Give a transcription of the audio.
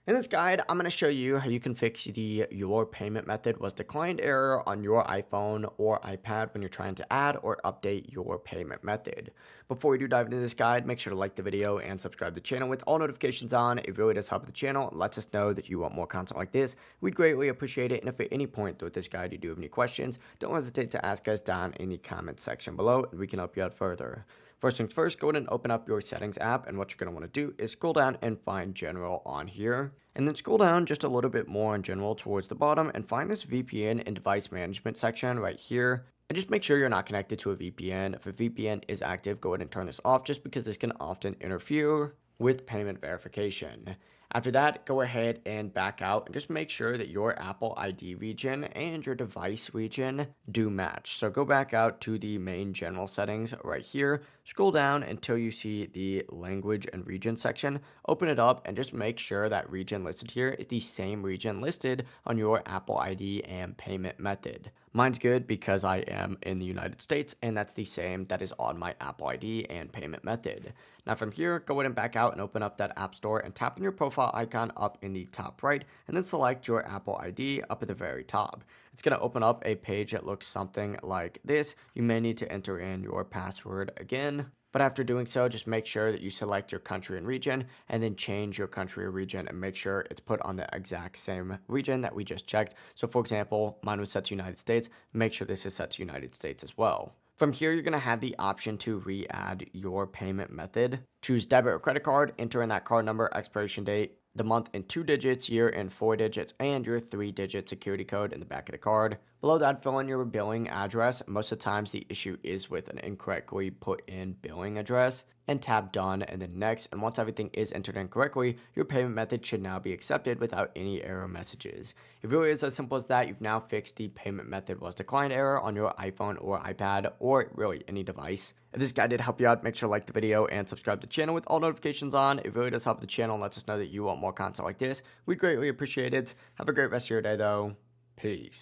In this guide, I'm going to show you how you can fix the "your payment method was declined" error on your iPhone or iPad when you're trying to add or update your payment method. Before we do dive into this guide, make sure to like the video and subscribe to the channel with all notifications on. It really does help the channel. It lets us know that you want more content like this. We'd greatly appreciate it. And if at any point throughout this guide you do have any questions, don't hesitate to ask us down in the comments section below and we can help you out further. First things first, go ahead and open up your settings app, and what you're going to want to do is scroll down and find general on here. And then scroll down just a little bit more in general towards the bottom and find this VPN and device management section right here. And just make sure you're not connected to a VPN. If a VPN is active, go ahead and turn this off just because this can often interfere with payment verification. After that, go ahead and back out and just make sure that your Apple ID region and your device region do match. So go back out to the main general settings right here, scroll down until you see the language and region section, open it up and just make sure that region listed here is the same region listed on your Apple ID and payment method. Mine's good because I am in the United States and that's the same that is on my Apple ID and payment method. Now from here, go ahead and back out and open up that App Store and tap on your profile icon up in the top right and then select your Apple ID up at the very top. It's going to open up a page that looks something like this. You may need to enter in your password again. But after doing so, just make sure that you select your country and region and then change your country or region and make sure it's put on the exact same region that we just checked. So for example, mine was set to United States. Make sure this is set to United States as well. From here, you're going to have the option to re-add your payment method. Choose debit or credit card, enter in that card number, expiration date, the month in 2 digits, year in 4 digits, and your 3-digit security code in the back of the card. Below that, fill in your billing address. Most of the times, the issue is with an incorrectly put in billing address. And tap done and then next. And once everything is entered in correctly, your payment method should now be accepted without any error messages. It really is as simple as that. You've now fixed the payment method was declined error on your iPhone or iPad or really any device. If this guide did help you out, make sure to like the video and subscribe to the channel with all notifications on. It really does help the channel and lets us know that you want more content like this. We'd greatly appreciate it. Have a great rest of your day though. Peace.